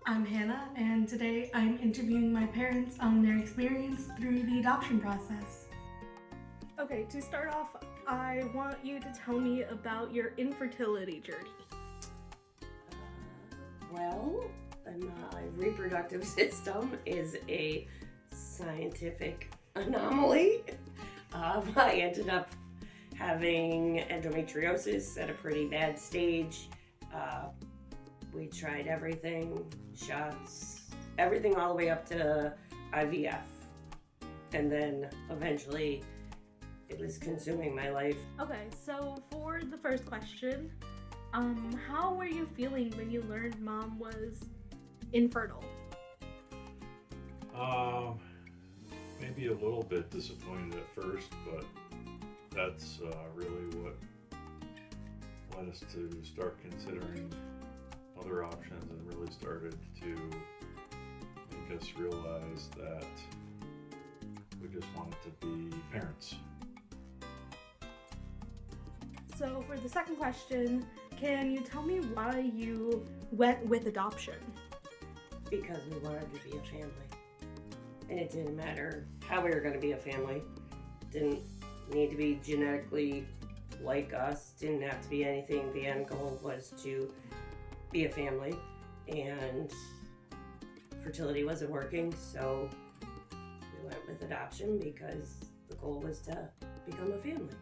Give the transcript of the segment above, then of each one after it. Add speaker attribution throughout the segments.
Speaker 1: I'm Hannah, and today I'm interviewing my parents on their experience through the adoption process. Okay, to start off, I want you to tell me about your infertility journey.
Speaker 2: Well, my reproductive system is a scientific anomaly. I ended up having endometriosis at a pretty bad stage. We tried everything, shots, everything all the way up to IVF. And then eventually it was consuming my life.
Speaker 1: Okay, so for the first question, how were you feeling when you learned mom was infertile?
Speaker 3: Maybe a little bit disappointed at first, but that's really what led us to start considering other options and really started to make us realize that we just wanted to be parents.
Speaker 1: So for the second question, can you tell me why you went with adoption?
Speaker 2: Because we wanted to be a family. And it didn't matter how we were going to be a family. Didn't need to be genetically like us. Didn't have to be anything. The end goal was to be a family. And fertility wasn't working, so we went with adoption because the goal was to become a family.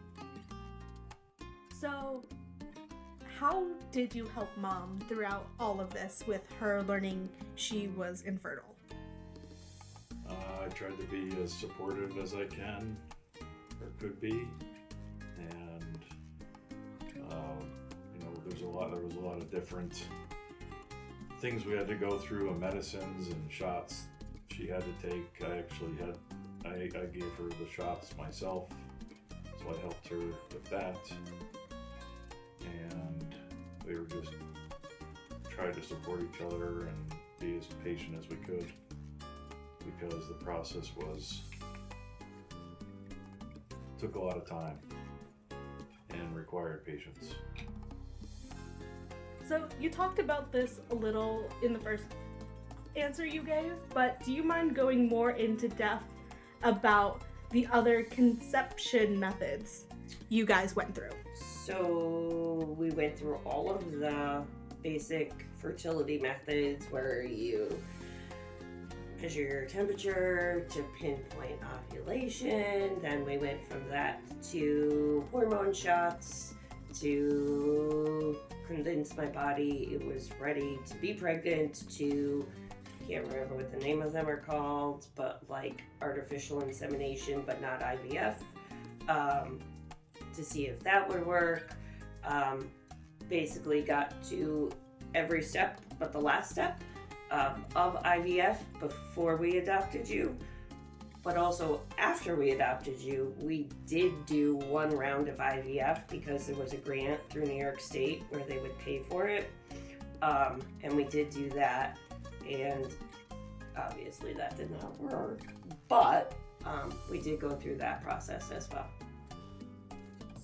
Speaker 1: So how did you help mom throughout all of this with her learning she was infertile?
Speaker 3: I tried to be as supportive as I can or could be, and there was a lot of different things we had to go through, and medicines and shots she had to take. I gave her the shots myself, so I helped her with that, and we were just trying to support each other and be as patient as we could, because the process took a lot of time and required patience.
Speaker 1: So you talked about this a little in the first answer you gave, but do you mind going more into depth about the other conception methods you guys went through?
Speaker 2: So we went through all of the basic fertility methods where you measure your temperature to pinpoint ovulation. Then we went from that to hormone shots to convince my body it was ready to be pregnant, to, I can't remember what the name of them are called, but like artificial insemination but not IVF, to see if that would work. Basically got to every step but the last step of IVF before we adopted you, but also after we adopted you. We did do one round of IVF because there was a grant through New York State where they would pay for it, and we did do that, and obviously that did not work, but we did go through that process as well.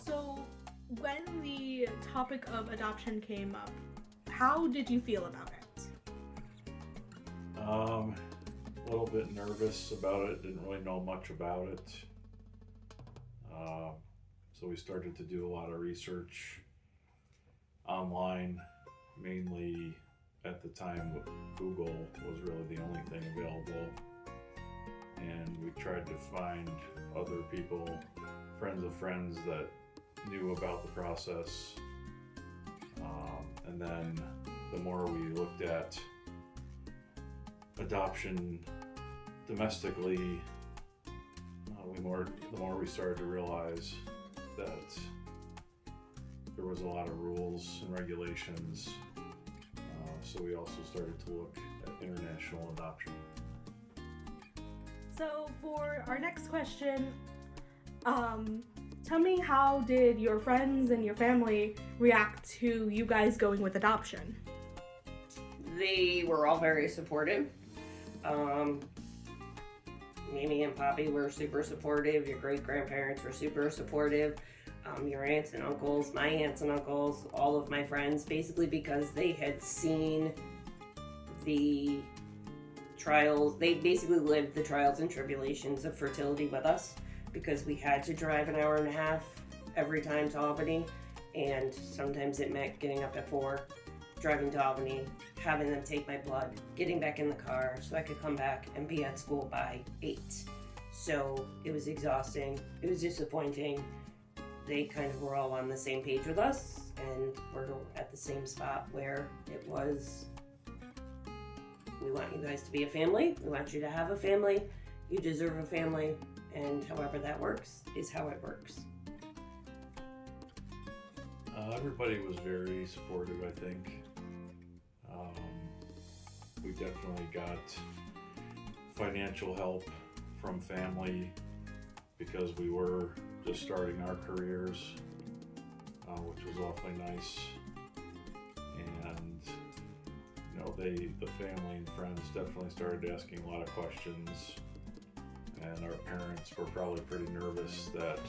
Speaker 1: So when the topic of adoption came up, how did you feel about it?
Speaker 3: A little bit nervous about it, didn't really know much about it. So we started to do a lot of research online, mainly at the time Google was really the only thing available. And we tried to find other people, friends of friends that knew about the process. And then the more we looked at adoption domestically, the more we started to realize that there was a lot of rules and regulations. So we also started to look at international adoption.
Speaker 1: So for our next question, tell me, how did your friends and your family react to you guys going with adoption?
Speaker 2: They were all very supportive. Mimi and Poppy were super supportive. Your great-grandparents were super supportive. Your aunts and uncles, my aunts and uncles, all of my friends, basically because they had seen the trials. They basically lived the trials and tribulations of fertility with us because we had to drive an hour and a half every time to Albany, and sometimes it meant getting up at 4, driving to Albany, having them take my blood, getting back in the car so I could come back and be at school by 8. So it was exhausting. It was disappointing. They kind of were all on the same page with us, and we're at the same spot where it was, we want you guys to be a family. We want you to have a family. You deserve a family, and however that works is how it works.
Speaker 3: Everybody was very supportive, I think. We definitely got financial help from family because we were just starting our careers, which was awfully nice. And you know, the family and friends definitely started asking a lot of questions, and our parents were probably pretty nervous that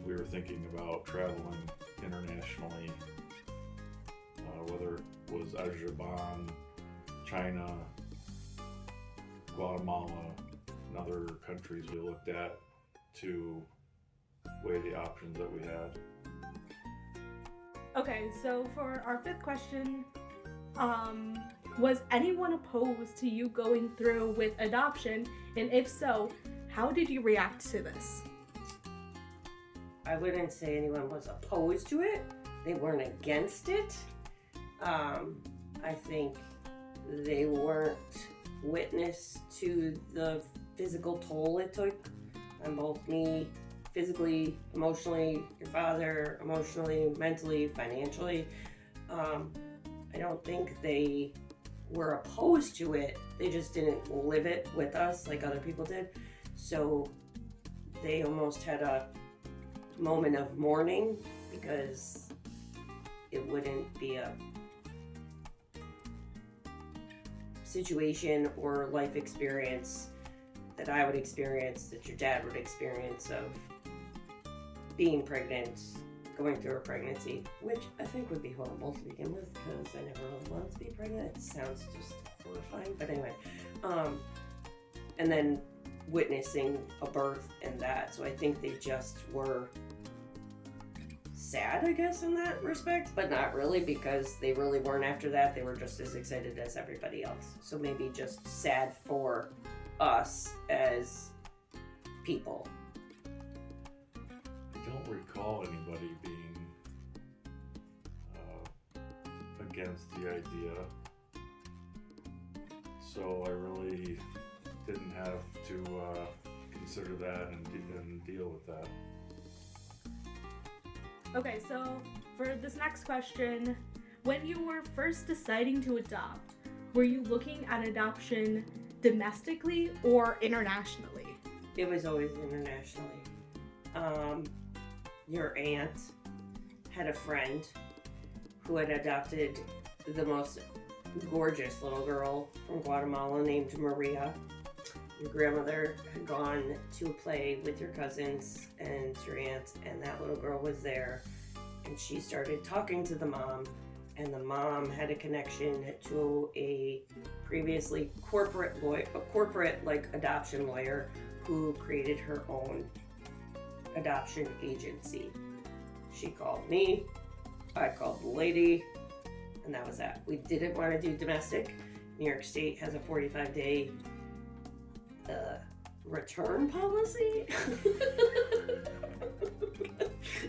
Speaker 3: we were thinking about traveling internationally, whether it was Azerbaijan, China, Guatemala, and other countries we looked at to weigh the options that we had.
Speaker 1: Okay, so for our 5th question, was anyone opposed to you going through with adoption? And if so, how did you react to this?
Speaker 2: I wouldn't say anyone was opposed to it. They weren't against it. I think they weren't witness to the physical toll it took on both me, physically, emotionally, your father, emotionally, mentally, financially. I don't think they were opposed to it. They just didn't live it with us like other people did. So they almost had a moment of mourning because it wouldn't be a situation or life experience that I would experience, that your dad would experience, of being pregnant, going through a pregnancy, which I think would be horrible to begin with because I never really wanted to be pregnant. It sounds just horrifying, but anyway. And then witnessing a birth and that. So I think they just were sad, I guess, in that respect, but not really, because they really weren't after that. They were just as excited as everybody else. So maybe just sad for us as people.
Speaker 3: I don't recall anybody being against the idea, so I really didn't have to consider that and even deal with that.
Speaker 1: Okay, so for this next question, when you were first deciding to adopt, were you looking at adoption domestically or internationally?
Speaker 2: It was always internationally. Your aunt had a friend who had adopted the most gorgeous little girl from Guatemala named Maria. Your grandmother had gone to play with your cousins and your aunt, and that little girl was there. And she started talking to the mom, and the mom had a connection to a previously corporate adoption lawyer who created her own adoption agency. She called me, I called the lady, and that was that. We didn't want to do domestic. New York State has a 45-day return policy.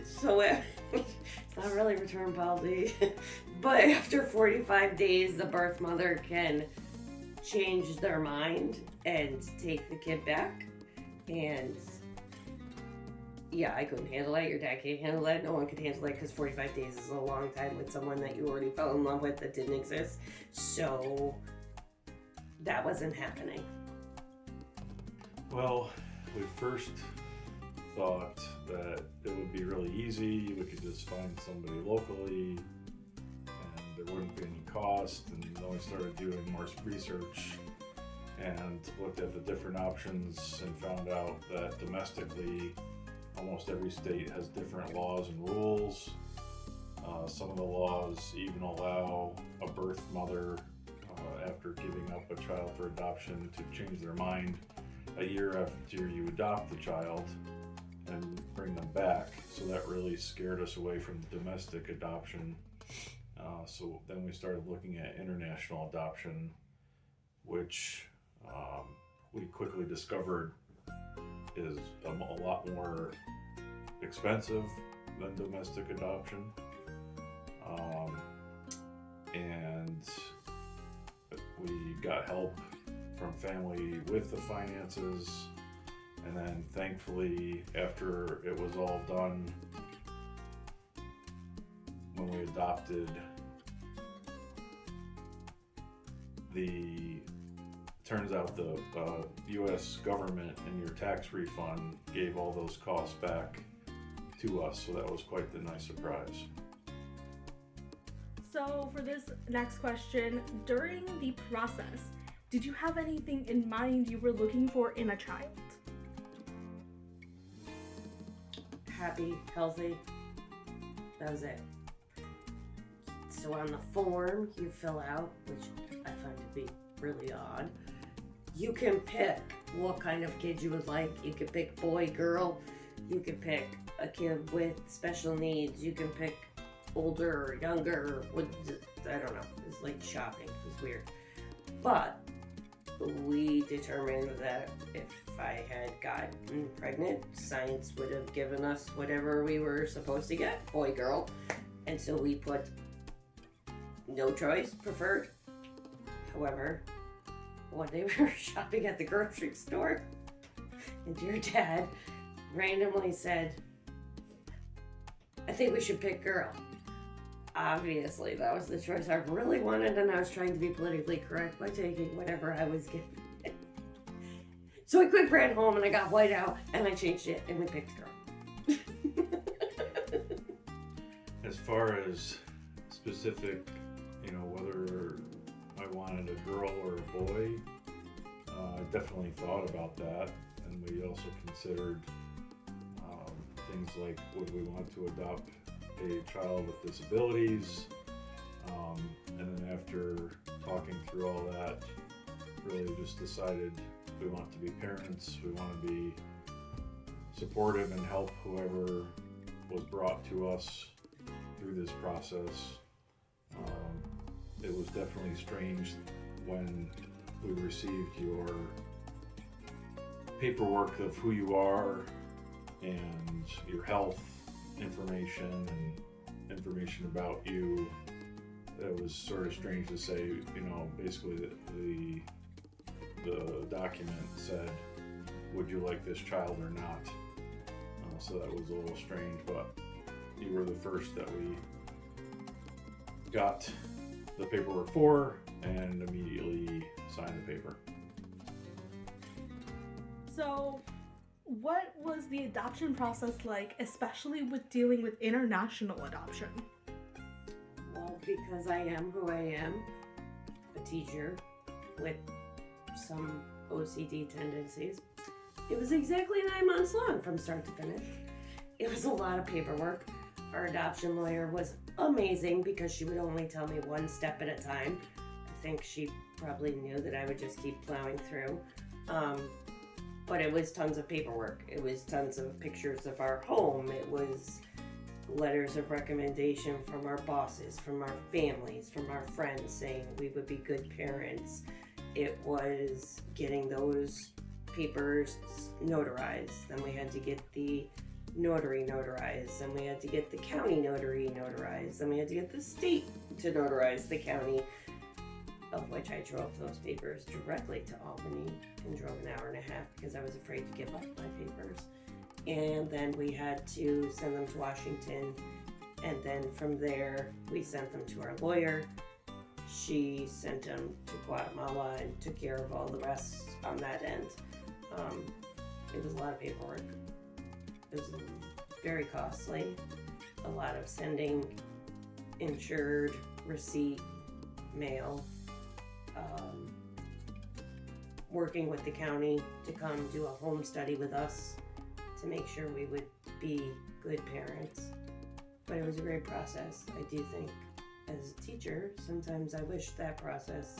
Speaker 2: So it's not really return policy, but after 45 days, the birth mother can change their mind and take the kid back. And yeah, I couldn't handle it. Your dad can't handle it. No one could handle it because 45 days is a long time with someone that you already fell in love with that didn't exist. So that wasn't happening.
Speaker 3: Well, we first thought that it would be really easy. We could just find somebody locally and there wouldn't be any cost. And then we started doing more research and looked at the different options and found out that domestically almost every state has different laws and rules. Some of the laws even allow a birth mother child for adoption to change their mind a year after you adopt the child and bring them back. So that really scared us away from domestic adoption. So then we started looking at international adoption, which we quickly discovered is a lot more expensive than domestic adoption. And we got help from family with the finances, and then thankfully after it was all done, when we adopted, turns out the US government and your tax refund gave all those costs back to us, so that was quite the nice surprise.
Speaker 1: So for this next question, during the process, did you have anything in mind you were looking for in a child?
Speaker 2: Happy, healthy. That was it. So on the form you fill out, which I find to be really odd, you can pick what kind of kid you would like. You could pick boy, girl. You could pick a kid with special needs. You can pick older or younger. I don't know. It's like shopping. It's weird. But we determined that if I had gotten pregnant, science would have given us whatever we were supposed to get, boy, girl. And so we put no choice, preferred. However, one day we were shopping at the grocery store, and dear dad randomly said, I think we should pick girl. Obviously, that was the choice I really wanted, and I was trying to be politically correct by taking whatever I was given. So I quick ran home and I got white out and I changed it and we picked girl.
Speaker 3: As far as specific, whether I wanted a girl or a boy, I definitely thought about that, and we also considered things like, would we want to adopt a child with disabilities, and then after talking through all that, really just decided we want to be parents. We want to be supportive and help whoever was brought to us through this process. It was definitely strange when we received your paperwork of who you are and your health information and information about you. It was sort of strange to say, basically the document said, would you like this child or not? So that was a little strange, but you were the first that we got the paperwork for and immediately signed the paper.
Speaker 1: So what was the adoption process like, especially with dealing with international adoption?
Speaker 2: Well, because I am who I am, a teacher with some OCD tendencies, it was exactly 9 months long from start to finish. It was a lot of paperwork. Our adoption lawyer was amazing because she would only tell me one step at a time. I think she probably knew that I would just keep plowing through. But it was tons of paperwork. It was tons of pictures of our home. It was letters of recommendation from our bosses, from our families, from our friends saying we would be good parents. It was getting those papers notarized. Then we had to get the notary notarized. Then we had to get the county notary notarized. Then we had to get the state to notarize the county, of which I drove those papers directly to Albany and drove an hour and a half because I was afraid to give up my papers. And then we had to send them to Washington, and then from there we sent them to our lawyer. She sent them to Guatemala and took care of all the rest on that end. It was a lot of paperwork. It was very costly. A lot of sending insured, receipt, mail, working with the county to come do a home study with us to make sure we would be good parents. But it was a great process. I do think as a teacher, sometimes I wish that process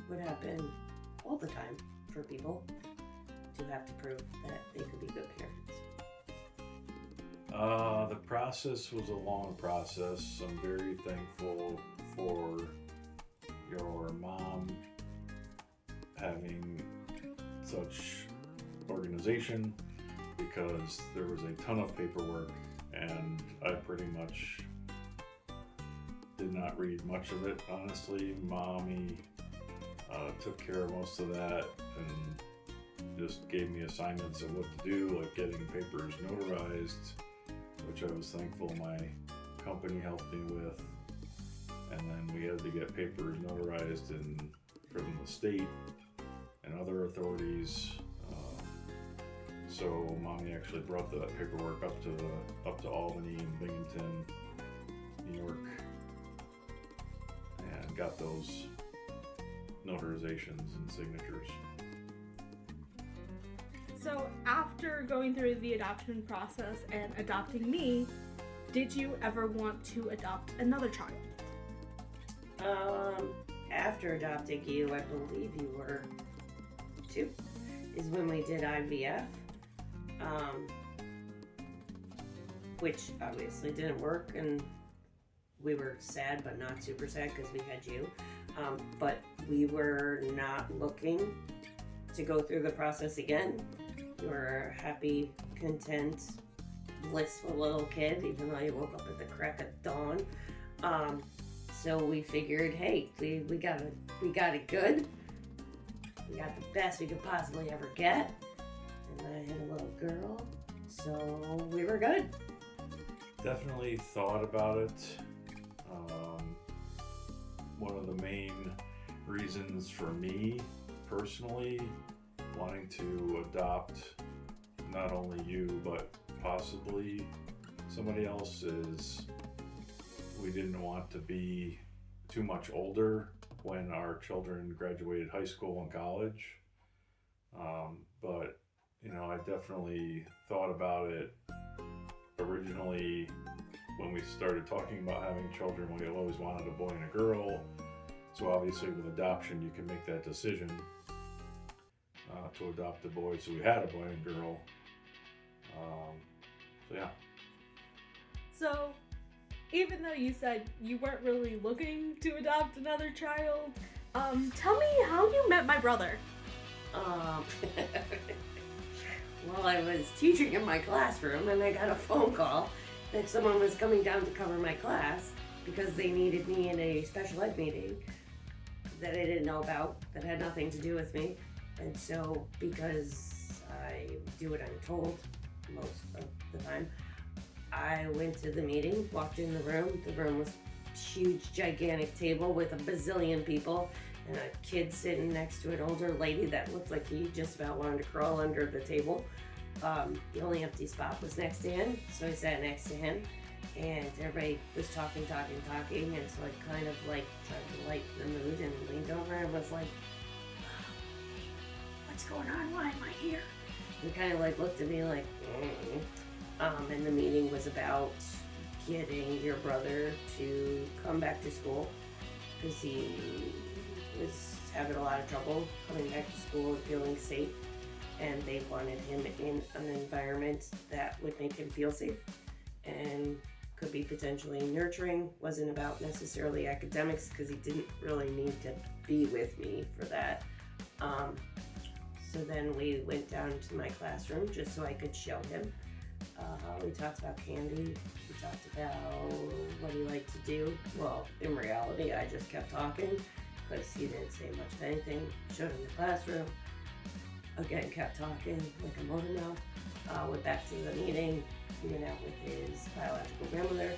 Speaker 2: would happen all the time for people to have to prove that they could be good parents.
Speaker 3: The process was a long process. I'm very thankful for your mom having such organization, because there was a ton of paperwork and I pretty much did not read much of it, honestly. Mommy took care of most of that and just gave me assignments of what to do, like getting papers notarized, which I was thankful my company helped me with. And then we had to get papers notarized from the state and other authorities. So Mommy actually brought the paperwork up to Albany and Binghamton, New York, and got those notarizations and signatures.
Speaker 1: So after going through the adoption process and adopting me, did you ever want to adopt another child?
Speaker 2: After adopting you, I believe you were 2, is when we did IVF, which obviously didn't work, and we were sad, but not super sad because we had you. But we were not looking to go through the process again. You were a happy, content, blissful little kid, even though you woke up at the crack of dawn. So we figured, hey, we got it good. We got the best we could possibly ever get. And I had a little girl, so we were good.
Speaker 3: Definitely thought about it. One of the main reasons for me personally wanting to adopt not only you but possibly somebody else is we didn't want to be too much older when our children graduated high school and college. But you know, I definitely thought about it originally when we started talking about having children. We always wanted a boy and a girl, so obviously with adoption you can make that decision to adopt a boy. So we had a boy and girl. So yeah.
Speaker 1: So even though you said you weren't really looking to adopt another child, tell me how you met my brother.
Speaker 2: Well, I was teaching in my classroom and I got a phone call that someone was coming down to cover my class because they needed me in a special ed meeting that I didn't know about, that had nothing to do with me. And so, because I do what I'm told most of the time, I went to the meeting, walked in the room. The room was a huge, gigantic table with a bazillion people and a kid sitting next to an older lady that looked like he just about wanted to crawl under the table. The only empty spot was next to him, so I sat next to him, and everybody was talking, and so I kind of like tried to lighten the mood and leaned over and was like, "What's going on? Why am I here?" He kind of like looked at me like, and the meeting was about getting your brother to come back to school because he was having a lot of trouble coming back to school and feeling safe, and they wanted him in an environment that would make him feel safe and could be potentially nurturing. Wasn't about necessarily academics because he didn't really need to be with me for that. So then we went down to my classroom just so I could show him. We talked about candy. We talked about what he liked to do. Well, in reality, I just kept talking because he didn't say much of anything. Showed him the classroom. Again, kept talking like a motor mouth. Went back to the meeting. He went out with his biological grandmother,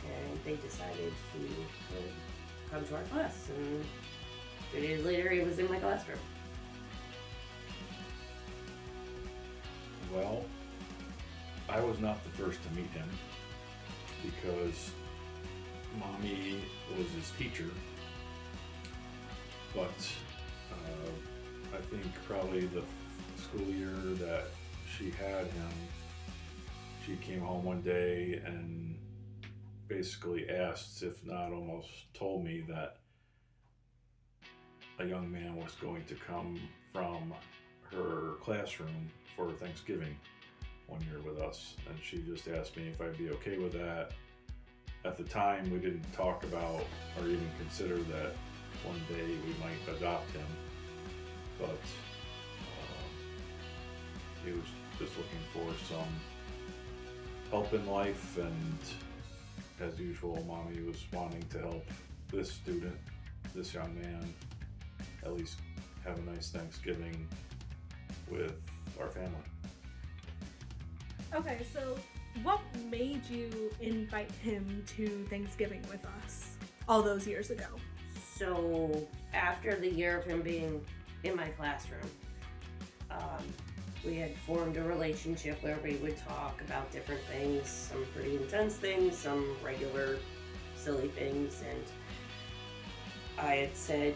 Speaker 2: and they decided he would come to our class. And 2 days later, he was in my classroom.
Speaker 3: Well, I was not the first to meet him because Mommy was his teacher, but I think probably the school year that she had him, she came home one day and basically asked, if not almost told me, that a young man was going to come from her classroom for Thanksgiving one year with us, and she just asked me if I'd be okay with that. At the time, we didn't talk about or even consider that one day we might adopt him, but he was just looking for some help in life, and as usual, Mommy was wanting to help this student, this young man, at least have a nice Thanksgiving with our family.
Speaker 1: Okay, so what made you invite him to Thanksgiving with us all those years ago?
Speaker 2: So after the year of him being in my classroom, we had formed a relationship where we would talk about different things, some pretty intense things, some regular silly things, and I had said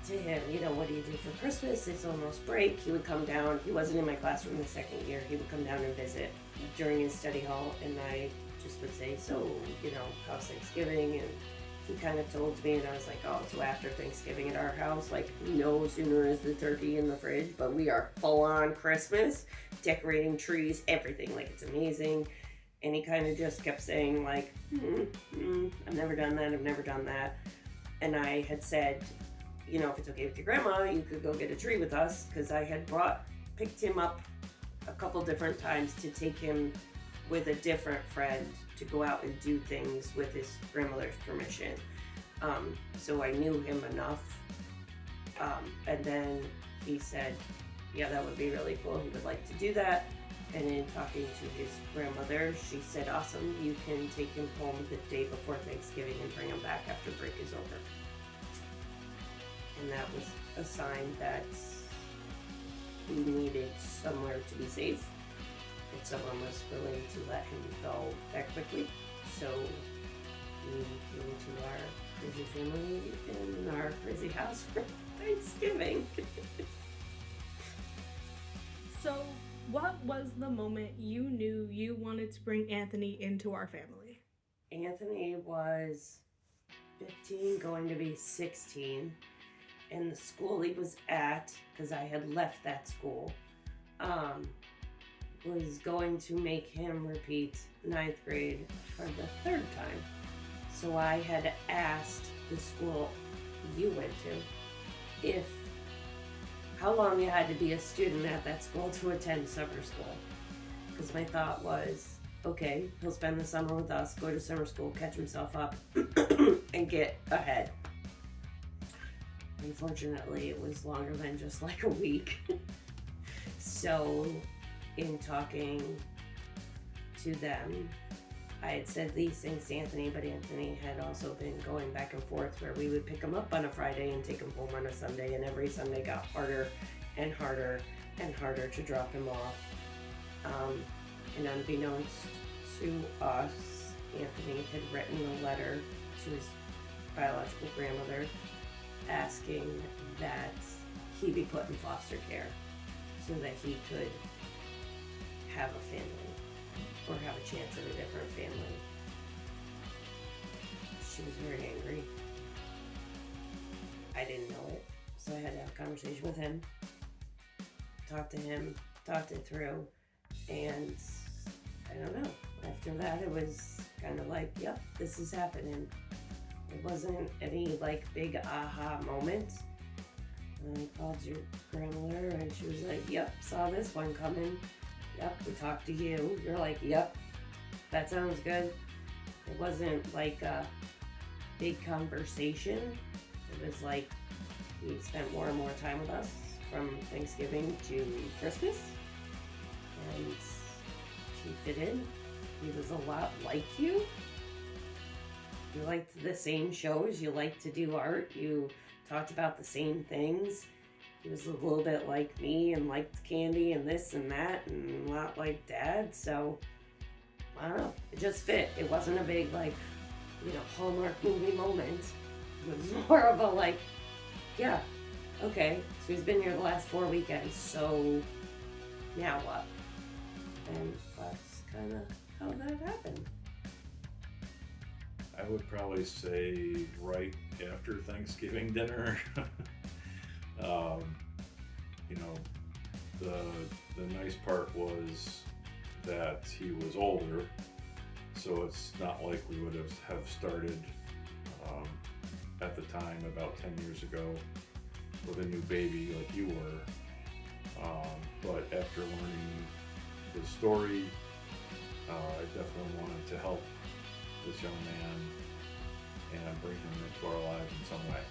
Speaker 2: to him, you know, what do you do for Christmas? It's almost break. He would come down. He wasn't in my classroom the second year. He would come down and visit during his study hall, and I just would say, so, you know, how's Thanksgiving? And he kind of told me, and I was like, oh, so after Thanksgiving at our house, like, no sooner is the turkey in the fridge, but we are full on Christmas, decorating trees, everything. Like, it's amazing. And he kind of just kept saying, like, I've never done that, I've never done that. And I had said, you know, if it's okay with your grandma, you could go get a tree with us, because I had picked him up a couple different times to take him with a different friend to go out and do things with his grandmother's permission. So I knew him enough. And then he said, yeah, that would be really cool. He would like to do that. And in talking to his grandmother, she said, awesome, you can take him home the day before Thanksgiving and bring him back after break is over. And that was a sign that we needed somewhere to be safe, and someone was willing to let him go that quickly. So we came to our crazy family in our crazy house for Thanksgiving.
Speaker 1: So what was the moment you knew you wanted to bring Anthony into our family?
Speaker 2: Anthony was 15, going to be 16. And the school he was at, because I had left that school, was going to make him repeat 9th grade for the 3rd time. So I had asked the school you went to how long you had to be a student at that school to attend summer school. Because my thought was, okay, he'll spend the summer with us, go to summer school, catch himself up, and get ahead. Unfortunately, it was longer than just like a week. So, in talking to them, I had said these things to Anthony, but Anthony had also been going back and forth where we would pick him up on a Friday and take him home on a Sunday, and every Sunday got harder and harder and harder to drop him off. And unbeknownst to us, Anthony had written a letter to his biological grandmother asking that he be put in foster care so that he could have a family or have a chance at a different family. She was very angry. I didn't know it, so I had to have a conversation with him, talked it through, and I don't know. After that, it was kind of like, yep, this is happening. It wasn't any like big aha moment. And I called your grandmother and she was like, yep, saw this one coming. Yep, we talked to you. You're like, yep, that sounds good. It wasn't like a big conversation. It was like he spent more and more time with us from Thanksgiving to Christmas. And she fit in. He was a lot like you. You liked the same shows, you liked to do art, you talked about the same things. He was a little bit like me and liked candy and this and that and a lot like Dad, so I don't know, it just fit. It wasn't a big like, you know, Hallmark movie moment. It was more of a like, yeah, okay, so he's been here the last 4 weekends, so now what? And that's kind of how that happened.
Speaker 3: I would probably say right after Thanksgiving dinner. the nice part was that he was older, so it's not like we would have started at the time about 10 years ago with a new baby like you were. But after learning his story, I definitely wanted to help this young man and bring him into our lives in some way.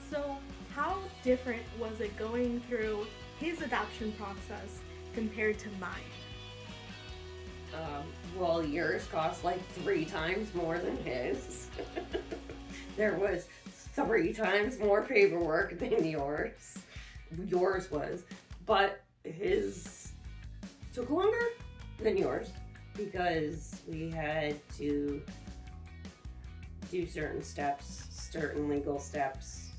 Speaker 1: So, how different was it going through his adoption process compared to mine?
Speaker 2: Well, yours cost like 3 times more than his. There was 3 times more paperwork than yours. Yours was. But his took longer than yours because we had to do certain steps, certain legal steps,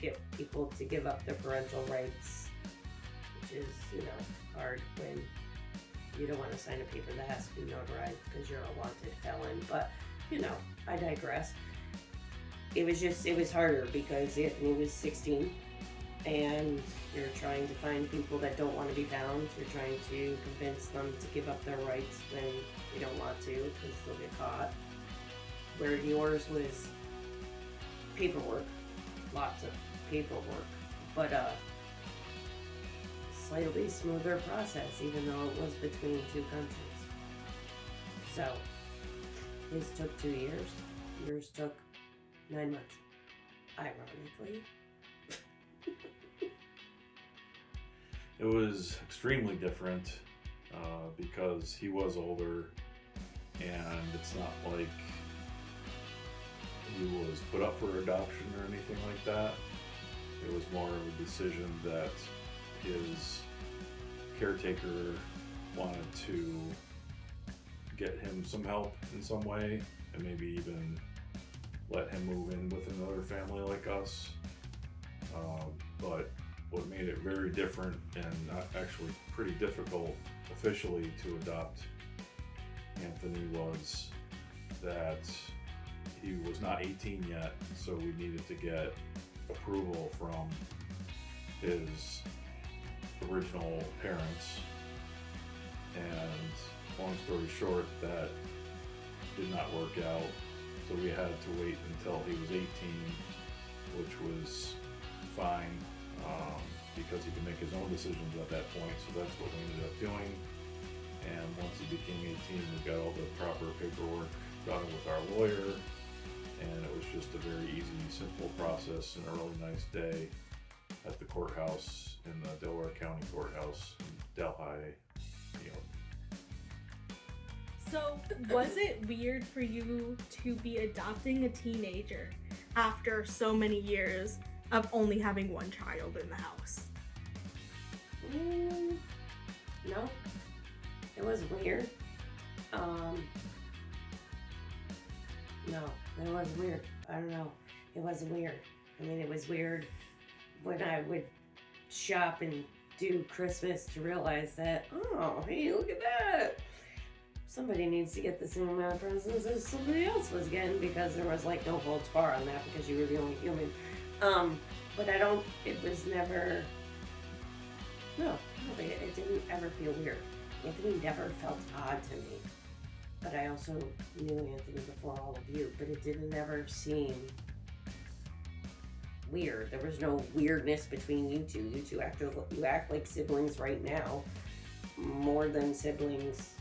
Speaker 2: get people to give up their parental rights, which is, hard when you don't want to sign a paper that has to be notarized because you're a wanted felon. But, I digress. It was harder because Anthony was 16 and you're trying to find people that don't want to be found. You're trying to convince them to give up their rights when they don't want to because they'll get caught. Where yours was paperwork, lots of paperwork, but slightly smoother process, even though it was between 2 countries. So, his took 2 years, yours took 9 months, ironically.
Speaker 3: It was extremely different because he was older, and it's not like he was put up for adoption or anything like that. It was more of a decision that his caretaker wanted to get him some help in some way and maybe even let him move in with another family like us. But what made it very different and actually pretty difficult officially to adopt Anthony was that he was not 18 yet, so we needed to get approval from his original parents. And long story short, that did not work out, so we had to wait until he was 18, which was fine because he could make his own decisions at that point, so that's what we ended up doing. And once he became 18, we got all the proper paperwork done with our lawyer, and it was just a very easy, simple process and a really nice day at the courthouse in the Delaware County Courthouse in Delhi, New York.
Speaker 1: So, was it weird for you to be adopting a teenager after so many years of only having one child in the house?
Speaker 2: No, it was weird. No, it was weird. I don't know. It was weird. I mean, it was weird when I would shop and do Christmas to realize that, oh, hey, look at that. Somebody needs to get the same amount of presents as somebody else was getting because there was like no holds bar on that because you were the only human. But it was never, it didn't ever feel weird. Anthony never felt odd to me. But I also knew Anthony before all of you, but it didn't ever seem weird. There was no weirdness between you two. You two act like siblings right now, more than siblings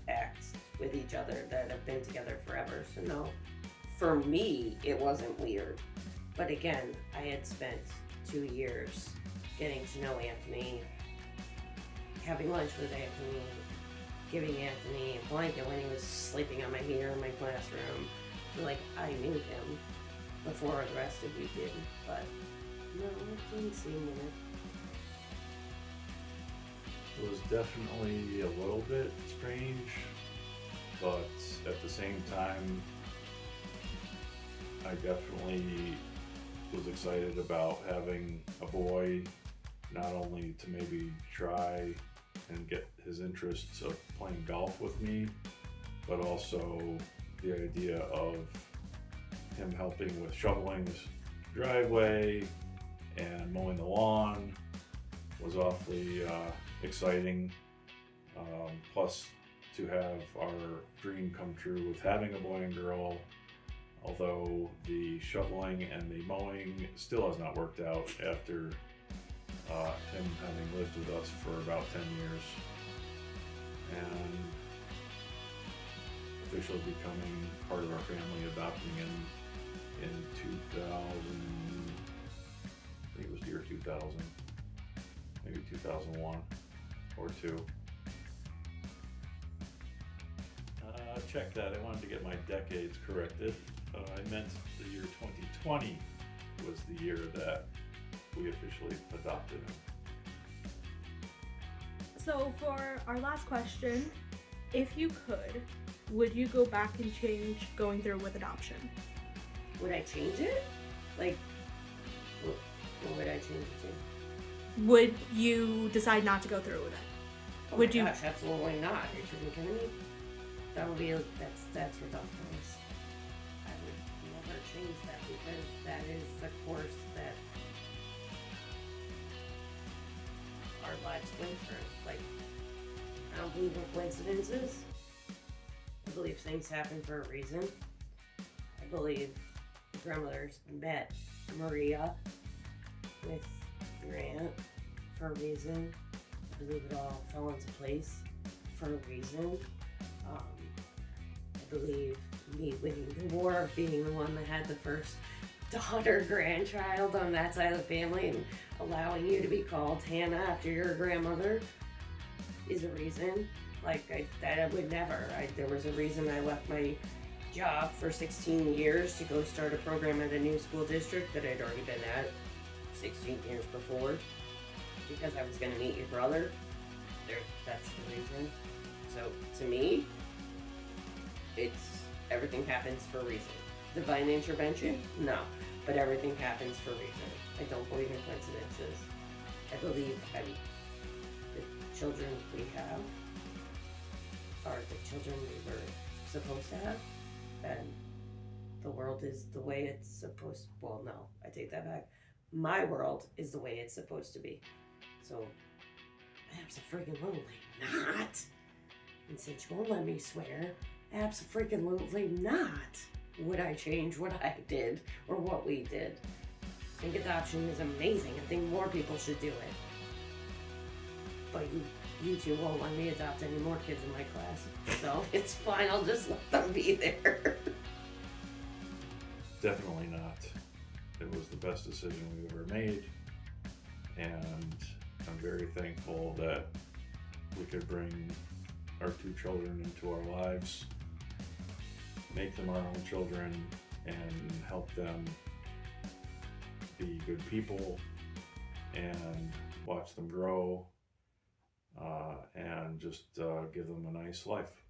Speaker 2: act with each other that have been together forever. So no, for me, it wasn't weird. But again, I had spent 2 years getting to know Anthony, having lunch with Anthony, giving Anthony a blanket when he was sleeping on my heater in my classroom. So like, I knew him before the rest of you did, but no, it didn't seem weird.
Speaker 3: It was definitely a little bit strange, but at the same time, I definitely was excited about having a boy, not only to maybe try and get his interests of playing golf with me, but also the idea of him helping with shoveling his driveway and mowing the lawn was awfully exciting. Plus, to have our dream come true with having a boy and girl, although the shoveling and the mowing still has not worked out after him having lived with us for about 10 years and officially becoming part of our family, adopting him in 2000, I think it was the year 2000, maybe 2001 or 2. Check that. I wanted to get my decades corrected. I meant the year 2020 was the year that we officially adopted him.
Speaker 1: So for our last question, if you could, would you go back and change going through with adoption?
Speaker 2: Would I change it? Like, what would I change it to?
Speaker 1: Would you decide not to go through with it?
Speaker 2: Oh
Speaker 1: Would
Speaker 2: my
Speaker 1: you-
Speaker 2: gosh, absolutely not. Are you freaking kidding me? That would be that's ridiculous. I would never change that because that is the course that our lives went through. Like, I don't believe in coincidences. I believe things happen for a reason. I believe the grandmothers met Maria with your aunt for a reason. I believe it all fell into place for a reason. I believe me winning the war, being the one that had the first daughter grandchild on that side of the family and allowing you to be called Hannah after your grandmother is a reason. Like, I would never. There was a reason I left my job for 16 years to go start a program at a new school district that I'd already been at 16 years before, because I was going to meet your brother. That's the reason. So, to me, it's everything happens for a reason. Divine intervention? No. But everything happens for a reason. I don't believe in coincidences. I believe the children we have are the children we were supposed to have. And the world is the way it's supposed. Well, no, I take that back. My world is the way it's supposed to be. So, abso-freaking-lutely not. And since you won't let me swear, abso-freaking-lutely not would I change what I did or what we did. I think adoption is amazing. I think more people should do it. But you two won't let me adopt any more kids in my class. So it's fine, I'll just let them be there.
Speaker 3: Definitely not. It was the best decision we've ever made, and I'm very thankful that we could bring our 2 children into our lives, make them our own children, and help them be good people and watch them grow and just give them a nice life.